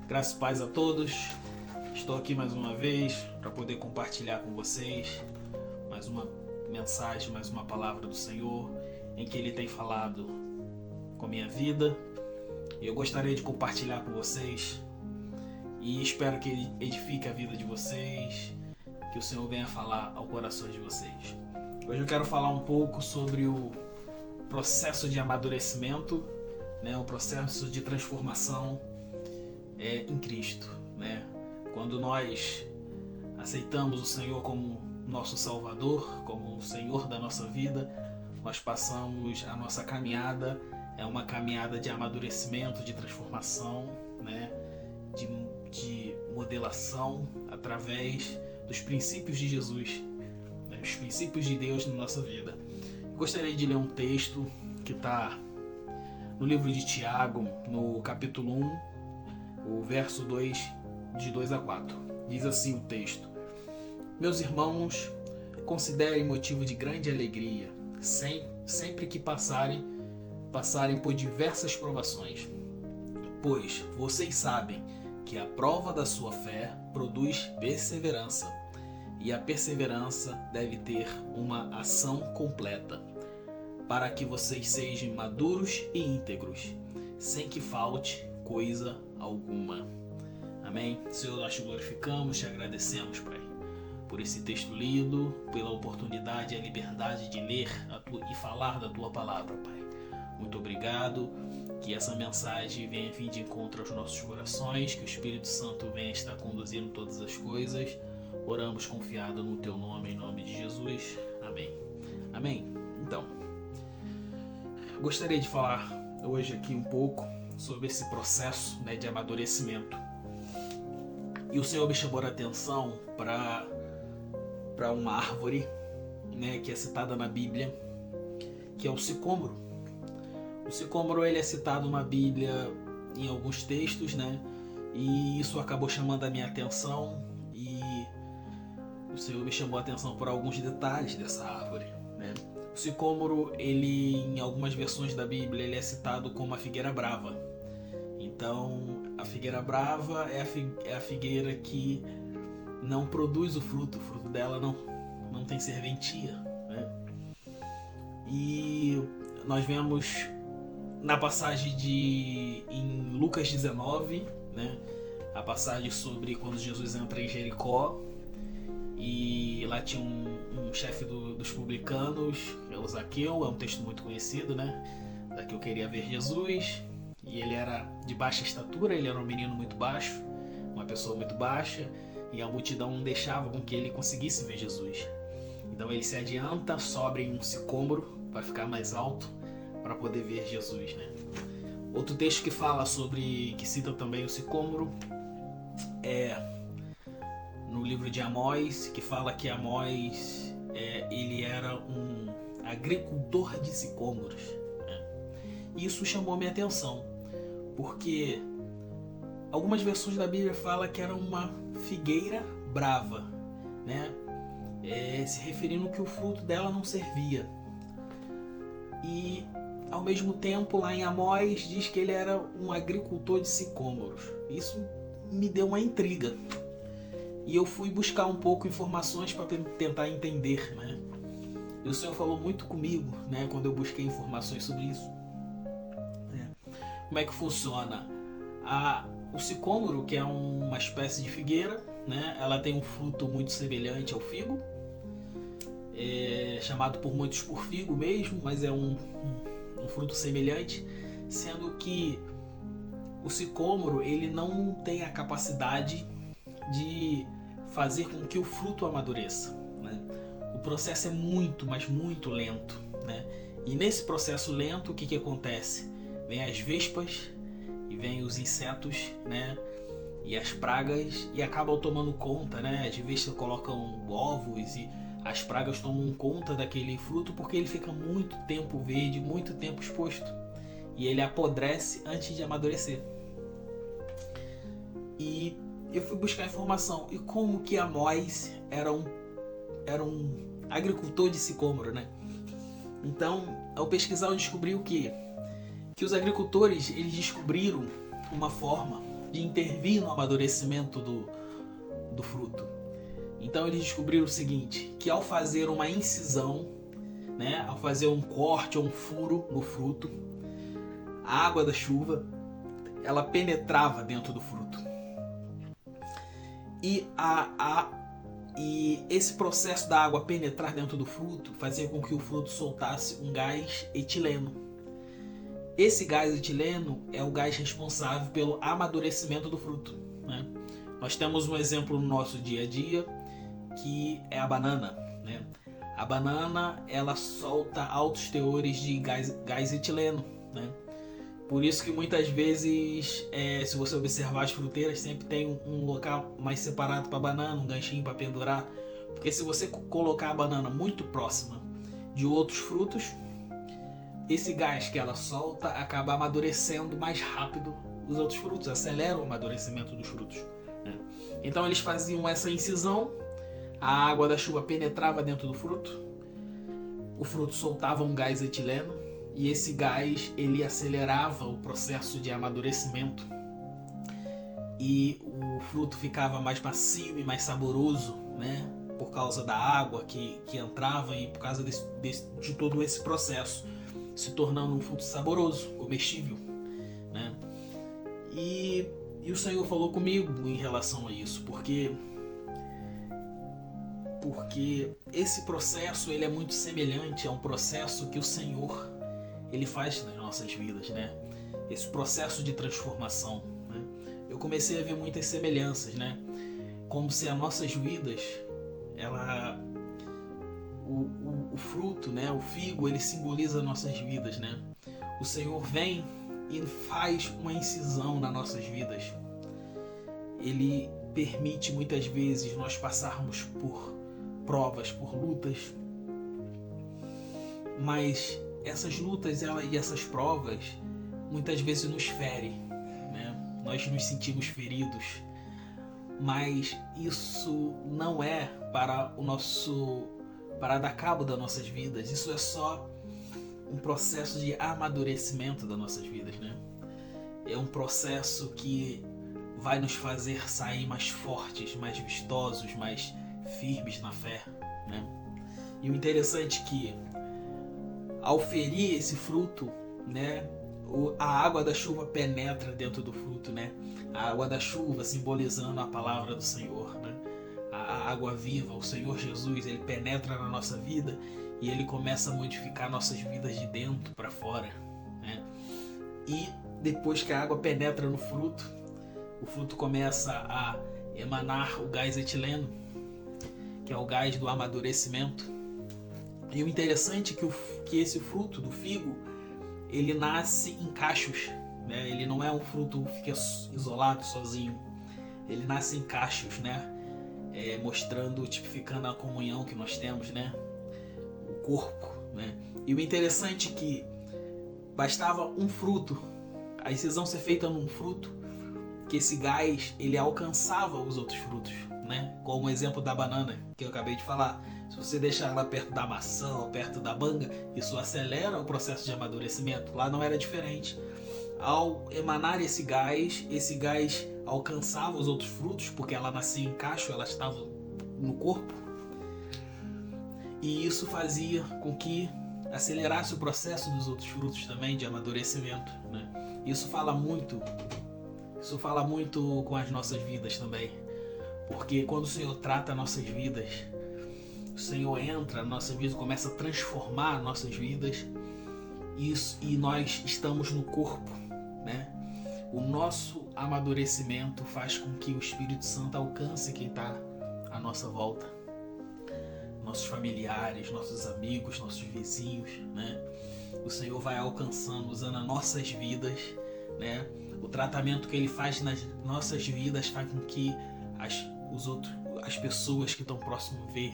Graças e paz a todos. Estou aqui mais uma vez para poder compartilhar com vocês mais uma mensagem, mais uma palavra do Senhor em que Ele tem falado com a minha vida. Eu gostaria de compartilhar com vocês e espero que Ele edifique a vida de vocês, que o Senhor venha falar ao coração de vocês. Hoje eu quero falar um pouco sobre o processo de amadurecimento, o processo de transformação em Cristo. Quando nós aceitamos o Senhor como nosso Salvador, como o Senhor da nossa vida, nós passamos a nossa caminhada, é uma caminhada de amadurecimento, de transformação, de modelação através dos princípios de Jesus, os princípios de Deus na nossa vida. Gostaria de ler um texto que está no livro de Tiago, no capítulo 1, o verso 2, de 2 a 4. Diz assim o texto: Meus irmãos, considerem motivo de grande alegria, sempre que passarem por diversas provações, pois vocês sabem que a prova da sua fé produz perseverança, e a perseverança deve ter uma ação completa, para que vocês sejam maduros e íntegros, sem que falte coisa alguma. Amém? Senhor, nós te glorificamos, te agradecemos, Pai, por esse texto lido, pela oportunidade e a liberdade de ler e falar da Tua Palavra, Pai. Muito obrigado, que essa mensagem venha vir de encontro aos nossos corações, que o Espírito Santo venha estar conduzindo todas as coisas. Oramos confiado no Teu nome, em nome de Jesus. Amém. Amém? Então, eu gostaria de falar hoje aqui um pouco sobre esse processo de amadurecimento. E o Senhor me chamou a atenção para uma árvore que é citada na Bíblia, que é o sicômoro. O sicômoro ele é citado na Bíblia em alguns textos, e isso acabou chamando a minha atenção, e o Senhor me chamou a atenção por alguns detalhes dessa árvore. O sicômoro, ele, em algumas versões da Bíblia, ele é citado como a figueira brava. Então, a figueira brava é a figueira que não produz o fruto dela não tem serventia. E nós vemos na passagem em Lucas 19, a passagem sobre quando Jesus entra em Jericó, e lá tinha um chefe dos publicanos, é o Zaqueu, é um texto muito conhecido, Zaqueu queria ver Jesus, e ele era de baixa estatura, ele era um menino muito baixo, uma pessoa muito baixa, e a multidão não deixava com que ele conseguisse ver Jesus. Então ele se adianta, sobe em um sicômoro para ficar mais alto, para poder ver Jesus. Outro texto que cita também o sicômoro é no livro de Amós, que fala que Amós ele era um agricultor de sicômoros. Isso chamou minha atenção, porque algumas versões da Bíblia falam que era uma figueira brava, se referindo que o fruto dela não servia. E ao mesmo tempo, lá em Amós, diz que ele era um agricultor de sicômoros. Isso me deu uma intriga. E eu fui buscar um pouco informações para tentar entender. E o Senhor falou muito comigo, quando eu busquei informações sobre isso. Como é que funciona? O sicômoro, que é uma espécie de figueira, ela tem um fruto muito semelhante ao figo, chamado por muitos por figo mesmo, mas é um fruto semelhante, sendo que o sicômoro ele não tem a capacidade de fazer com que o fruto amadureça. O processo é muito, mas muito lento. E nesse processo lento, o que acontece? Vem as vespas e vem os insetos, e as pragas, e acabam tomando conta, As vespas colocam ovos e as pragas tomam conta daquele fruto, porque ele fica muito tempo verde, muito tempo exposto, e ele apodrece antes de amadurecer. E eu fui buscar informação, e como que Amós era um agricultor de sicômoro, Então, ao pesquisar, eu descobri o quê? Que os agricultores eles descobriram uma forma de intervir no amadurecimento do fruto. Então eles descobriram o seguinte, que ao fazer uma incisão, né, ao fazer um corte ou um furo no fruto, a água da chuva, ela penetrava dentro do fruto. E esse processo da água penetrar dentro do fruto fazia com que o fruto soltasse um gás etileno. Esse gás etileno é o gás responsável pelo amadurecimento do fruto, né? Nós temos um exemplo no nosso dia a dia, que é a banana, né? A banana, ela solta altos teores de gás etileno, né? Por isso que muitas vezes, se você observar as fruteiras, sempre tem um local mais separado para banana, um ganchinho para pendurar. Porque se você colocar a banana muito próxima de outros frutos, esse gás que ela solta acaba amadurecendo mais rápido os outros frutos, acelera o amadurecimento dos frutos, né? Então eles faziam essa incisão, a água da chuva penetrava dentro do fruto, o fruto soltava um gás etileno, e esse gás ele acelerava o processo de amadurecimento e o fruto ficava mais macio e mais saboroso, né? Por causa da água que entrava e por causa de todo esse processo, se tornando um fruto saboroso, comestível, né? E o Senhor falou comigo em relação a isso, porque esse processo ele é muito semelhante a um processo que o Senhor ele faz nas nossas vidas, né? Esse processo de transformação, né? Eu comecei a ver muitas semelhanças, né? Como se as nossas vidas, o fruto, né? O figo, ele simboliza as nossas vidas, né? O Senhor vem e faz uma incisão nas nossas vidas. Ele permite muitas vezes nós passarmos por provas, por lutas, mas essas lutas e essas provas muitas vezes nos ferem, né? Nós nos sentimos feridos, mas isso não é para dar cabo das nossas vidas. Isso é só um processo de amadurecimento das nossas vidas, né? É um processo que vai nos fazer sair mais fortes, mais vistosos, mais firmes na fé, né? E o interessante é que ao ferir esse fruto, né, a água da chuva penetra dentro do fruto, né? A água da chuva simbolizando a palavra do Senhor, né? A água viva, o Senhor Jesus, ele penetra na nossa vida e ele começa a modificar nossas vidas de dentro para fora, né? E depois que a água penetra no fruto, o fruto começa a emanar o gás etileno, que é o gás do amadurecimento. E o interessante é que esse fruto do figo, ele nasce em cachos, né? Ele não é um fruto que fica isolado, sozinho. Ele nasce em cachos, né? Mostrando, tipificando a comunhão que nós temos, né? O corpo, né? E o interessante é que bastava um fruto, a incisão ser feita num fruto, que esse gás, ele alcançava os outros frutos, né? Como o exemplo da banana, que eu acabei de falar. Se você deixar ela perto da maçã ou perto da manga, isso acelera o processo de amadurecimento. Lá não era diferente. Ao emanar esse gás alcançava os outros frutos, porque ela nascia em cacho, ela estava no corpo. E isso fazia com que acelerasse o processo dos outros frutos também de amadurecimento, né? Isso fala muito com as nossas vidas também. Porque quando o Senhor trata nossas vidas, o Senhor entra na nossa vida, começa a transformar nossas vidas, e nós estamos no corpo, né? O nosso amadurecimento faz com que o Espírito Santo alcance quem está à nossa volta, nossos familiares, nossos amigos, nossos vizinhos, né? O Senhor vai alcançando, usando as nossas vidas, né? O tratamento que Ele faz nas nossas vidas faz com que as pessoas que estão próximas ver,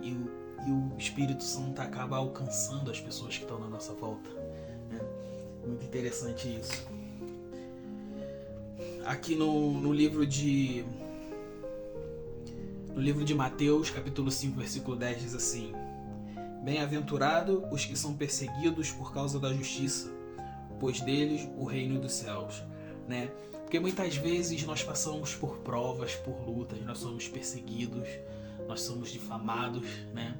e o Espírito Santo acaba alcançando as pessoas que estão na nossa volta, né? Muito interessante isso. Aqui no livro de Mateus, capítulo 5, versículo 10, diz assim: Bem-aventurado os que são perseguidos por causa da justiça, pois deles o reino dos céus, né? Porque muitas vezes nós passamos por provas, por lutas, nós somos perseguidos, nós somos difamados, né?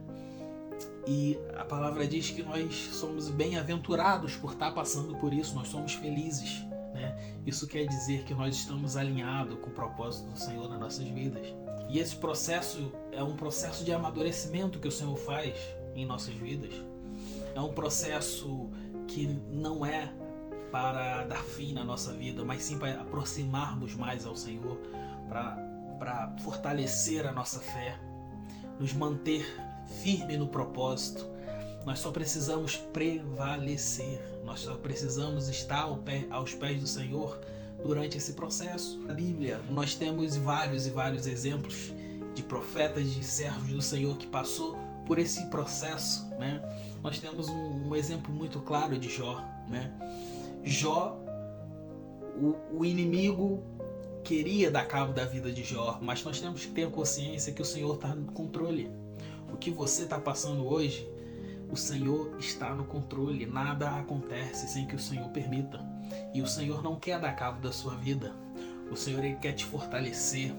E a palavra diz que nós somos bem-aventurados por estar passando por isso, nós somos felizes, né? Isso quer dizer que nós estamos alinhados com o propósito do Senhor nas nossas vidas. E esse processo é um processo de amadurecimento que o Senhor faz em nossas vidas. É um processo que não é para dar fim na nossa vida, mas sim para aproximarmos mais ao Senhor, para fortalecer a nossa fé, nos manter firme no propósito. Nós só precisamos prevalecer, nós só precisamos estar aos pés do Senhor durante esse processo. Na Bíblia nós temos vários e vários exemplos de profetas, de servos do Senhor que passou por esse processo, né? Nós temos um exemplo muito claro de Jó, né? Jó, o inimigo queria dar cabo da vida de Jó, mas nós temos que ter a consciência que o Senhor está no controle. O que você está passando hoje, o Senhor está no controle. Nada acontece sem que o Senhor permita. E o Senhor não quer dar cabo da sua vida. O Senhor, ele quer te fortalecer.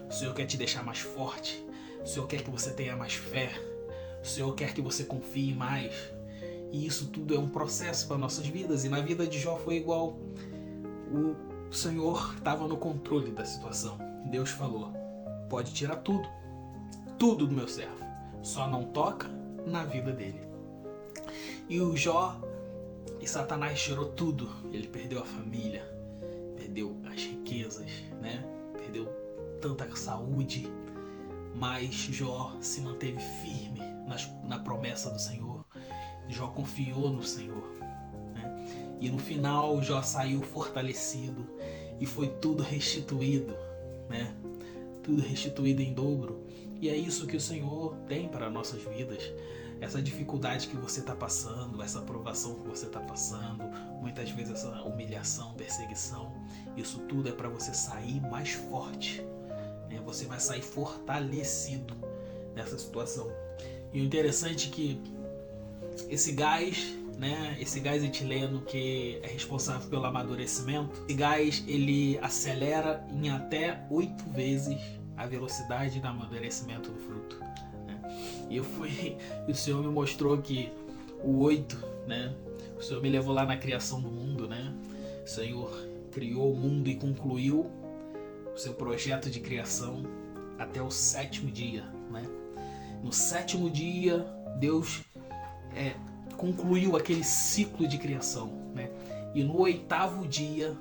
O Senhor quer te deixar mais forte. O Senhor quer que você tenha mais fé. O Senhor quer que você confie mais. E isso tudo é um processo para nossas vidas. E na vida de Jó foi igual. O Senhor estava no controle da situação. Deus falou: pode tirar tudo. Tudo do meu servo. Só não toca na vida dele. E o Jó, e Satanás tirou tudo. Ele perdeu a família, perdeu as riquezas, né? Perdeu tanta saúde. Mas Jó se manteve firme na promessa do Senhor. Jó confiou no Senhor, né? E no final Jó saiu fortalecido e foi tudo restituído, né? Tudo restituído em dobro. E é isso que o Senhor tem para nossas vidas. Essa dificuldade que você está passando, essa provação que você está passando, muitas vezes essa humilhação, perseguição, isso tudo é para você sair mais forte, né? Você vai sair fortalecido nessa situação. E o interessante é que esse gás, né, esse gás etileno que é responsável pelo amadurecimento, esse gás ele acelera em até 8 vezes a velocidade do amadurecimento do fruto, né? E o Senhor me mostrou que o 8, né, o Senhor me levou lá na criação do mundo, né? O Senhor criou o mundo e concluiu o seu projeto de criação até o 7º dia, né? No 7º dia, Deus concluiu aquele ciclo de criação, né? E no 8º dia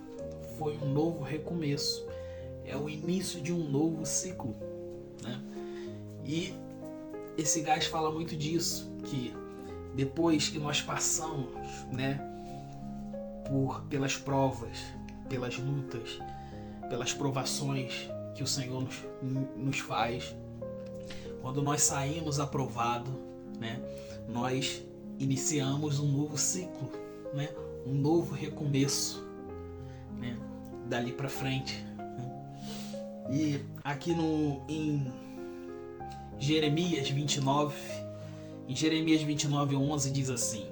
foi um novo recomeço. É o início de um novo ciclo, né? E esse gás fala muito disso, que depois que nós passamos, né, pelas provas, pelas lutas, pelas provações que o Senhor nos faz, quando nós saímos aprovados, né, nós iniciamos um novo ciclo, né, um novo recomeço, né, dali para frente. E aqui em Jeremias 29, em Jeremias 29:11 diz assim: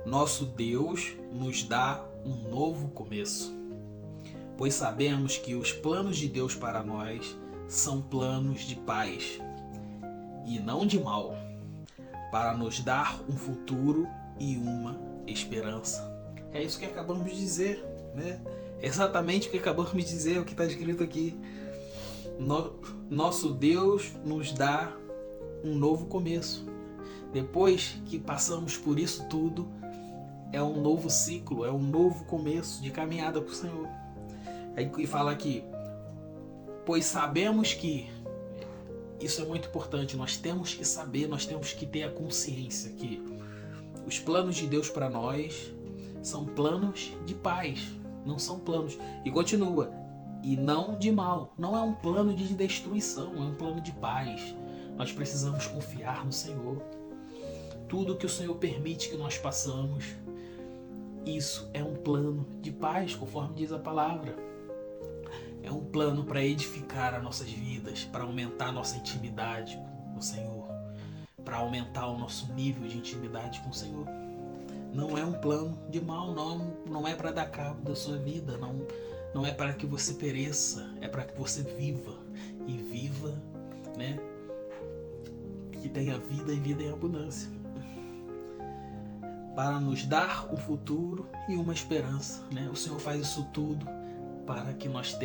nosso Deus nos dá um novo começo, pois sabemos que os planos de Deus para nós são planos de paz e não de mal, para nos dar um futuro e uma esperança. É isso que acabamos de dizer, né? Exatamente o que acabamos de dizer, o que está escrito aqui. Nosso Deus nos dá um novo começo. Depois que passamos por isso tudo, é um novo ciclo, é um novo começo de caminhada com o Senhor. Aí fala aqui: pois sabemos que, isso é muito importante, nós temos que saber, nós temos que ter a consciência que os planos de Deus para nós são planos de paz, não são planos, e continua, e não de mal. Não é um plano de destruição, é um plano de paz. Nós precisamos confiar no Senhor. Tudo que o Senhor permite que nós passamos, isso é um plano de paz, conforme diz a palavra. É um plano para edificar as nossas vidas, para aumentar a nossa intimidade com o Senhor, para aumentar o nosso nível de intimidade com o Senhor. Não é um plano de mal, não é para dar cabo da sua vida, não é para que você pereça, é para que você viva. E viva, né? Que tenha vida e vida em abundância. Para nos dar um futuro e uma esperança, né? O Senhor faz isso tudo para que nós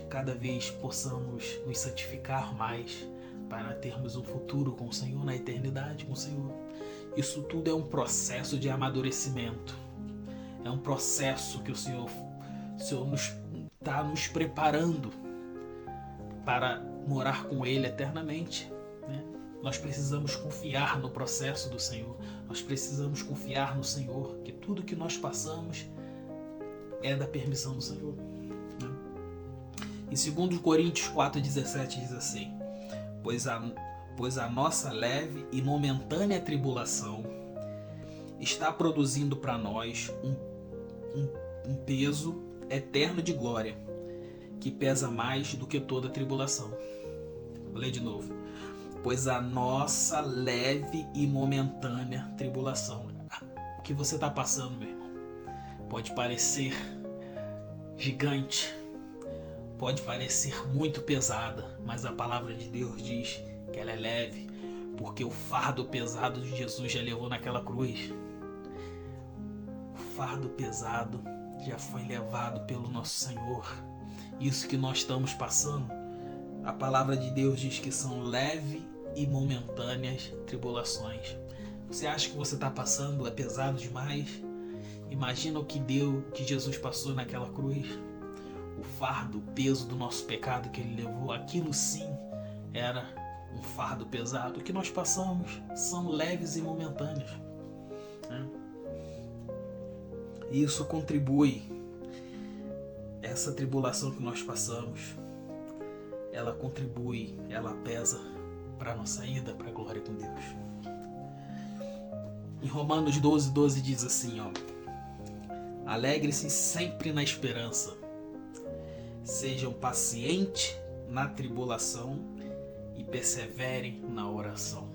cada vez possamos nos santificar mais, para termos um futuro com o Senhor, na eternidade com o Senhor. Isso tudo é um processo de amadurecimento. É um processo que o Senhor está nos preparando para morar com Ele eternamente, né? Nós precisamos confiar no processo do Senhor. Nós precisamos confiar no Senhor, que tudo que nós passamos é da permissão do Senhor, né? Em 2 Coríntios 4,17 diz assim: Pois a nossa leve e momentânea tribulação está produzindo para nós um peso eterno de glória, que pesa mais do que toda tribulação. Vou ler de novo. Pois a nossa leve e momentânea tribulação. O que você está passando, meu irmão, pode parecer gigante, pode parecer muito pesada, mas a palavra de Deus diz que ela é leve, porque o fardo pesado de Jesus já levou naquela cruz. O fardo pesado já foi levado pelo nosso Senhor. Isso que nós estamos passando, a palavra de Deus diz que são leve e momentâneas tribulações. Você acha que você está passando é pesado demais? Imagina o que Jesus passou naquela cruz. O fardo, o peso do nosso pecado que Ele levou, aquilo sim era um fardo pesado. O que nós passamos são leves e momentâneos, né? E isso contribui. Essa tribulação que nós passamos, ela contribui, ela pesa para a nossa ida para a glória com Deus. Em Romanos 12:12 diz assim, ó: Alegre-se sempre na esperança, sejam pacientes na tribulação e perseverem na oração.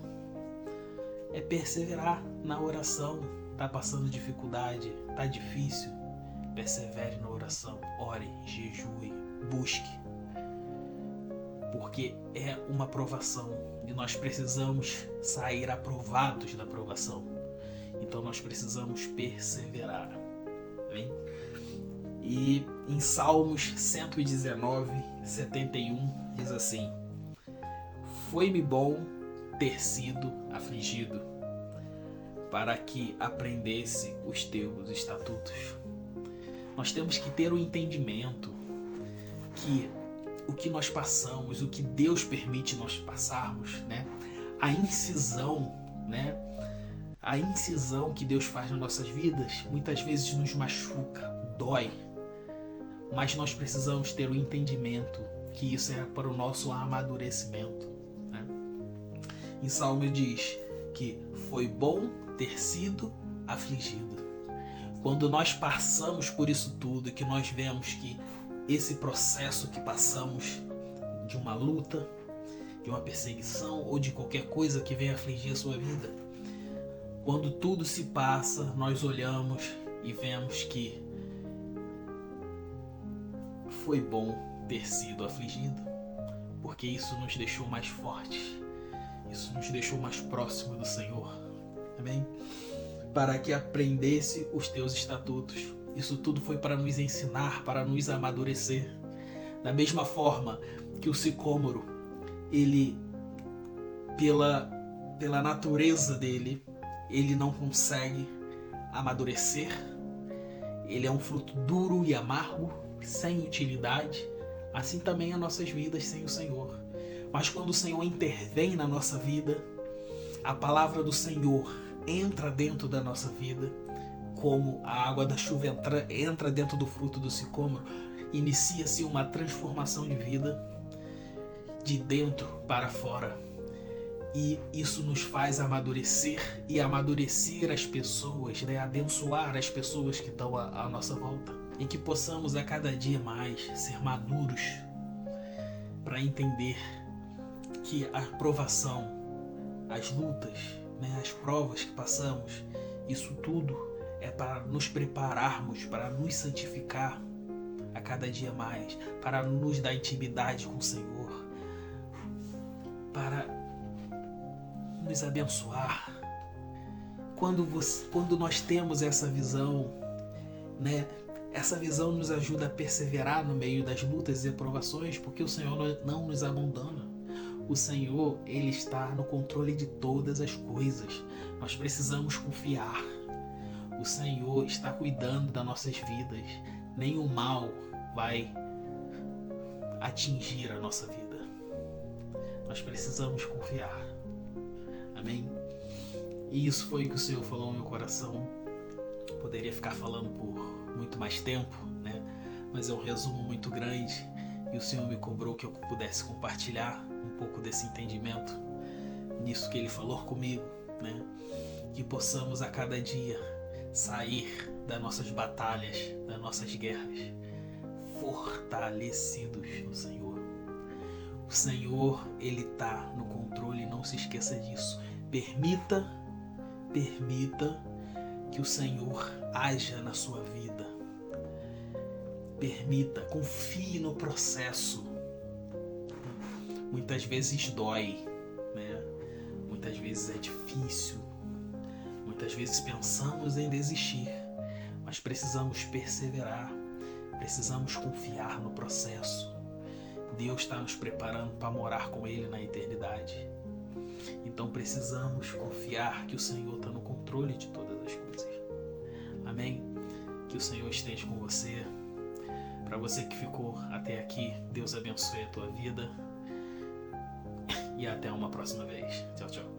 É perseverar na oração. Tá passando dificuldade, tá difícil, persevere na oração, ore, jejue, busque, porque é uma provação e nós precisamos sair aprovados da provação. Então nós precisamos perseverar, hein? E em Salmos 119:71 diz assim: Foi-me bom ter sido afligido, para que aprendesse os teus estatutos. Nós temos que ter o entendimento que o que nós passamos, o que Deus permite nós passarmos, né? A incisão, né? A incisão que Deus faz nas nossas vidas muitas vezes nos machuca, dói. Mas nós precisamos ter o entendimento que isso é para o nosso amadurecimento, né? Em Salmo diz que foi bom ter sido afligido. Quando nós passamos por isso tudo, que nós vemos que esse processo que passamos de uma luta, de uma perseguição ou de qualquer coisa que venha afligir a sua vida, quando tudo se passa, nós olhamos e vemos que foi bom ter sido afligido, porque isso nos deixou mais fortes, isso nos deixou mais próximo do Senhor. Amém? Para que aprendesse os teus estatutos. Isso tudo foi para nos ensinar, para nos amadurecer. Da mesma forma que o sicômoro, ele, pela natureza dele, ele não consegue amadurecer. Ele é um fruto duro e amargo, sem utilidade. Assim também as nossas vidas sem o Senhor. Mas quando o Senhor intervém na nossa vida, a palavra do Senhor entra dentro da nossa vida, como a água da chuva entra dentro do fruto do sicômoro, inicia-se uma transformação de vida de dentro para fora. E isso nos faz amadurecer e amadurecer as pessoas, né? Abençoar as pessoas que estão à nossa volta. E que possamos a cada dia mais ser maduros para entender que a provação, as lutas, né, as provas que passamos, isso tudo é para nos prepararmos, para nos santificar a cada dia mais, para nos dar intimidade com o Senhor, para nos abençoar. Quando nós temos essa visão, né? Essa visão nos ajuda a perseverar no meio das lutas e provações, porque o Senhor não nos abandona. O Senhor, Ele está no controle de todas as coisas. Nós precisamos confiar. O Senhor está cuidando das nossas vidas. Nenhum mal vai atingir a nossa vida. Nós precisamos confiar. Amém? E isso foi o que o Senhor falou no meu coração. Poderia ficar falando por muito mais tempo, né? Mas é um resumo muito grande e o Senhor me cobrou que eu pudesse compartilhar um pouco desse entendimento nisso que Ele falou comigo, né? Que possamos a cada dia sair das nossas batalhas, das nossas guerras, fortalecidos no Senhor. O Senhor, Ele está no controle, não se esqueça disso. Permita que o Senhor haja na sua vida. Permita, confie no processo. Muitas vezes dói, né? Muitas vezes é difícil. Muitas vezes pensamos em desistir, mas precisamos perseverar. Precisamos confiar no processo. Deus está nos preparando para morar com Ele na eternidade. Então precisamos confiar que o Senhor está no controle de todas as coisas. Amém? Que o Senhor esteja com você. Para você que ficou até aqui, Deus abençoe a tua vida. E até uma próxima vez. Tchau, tchau.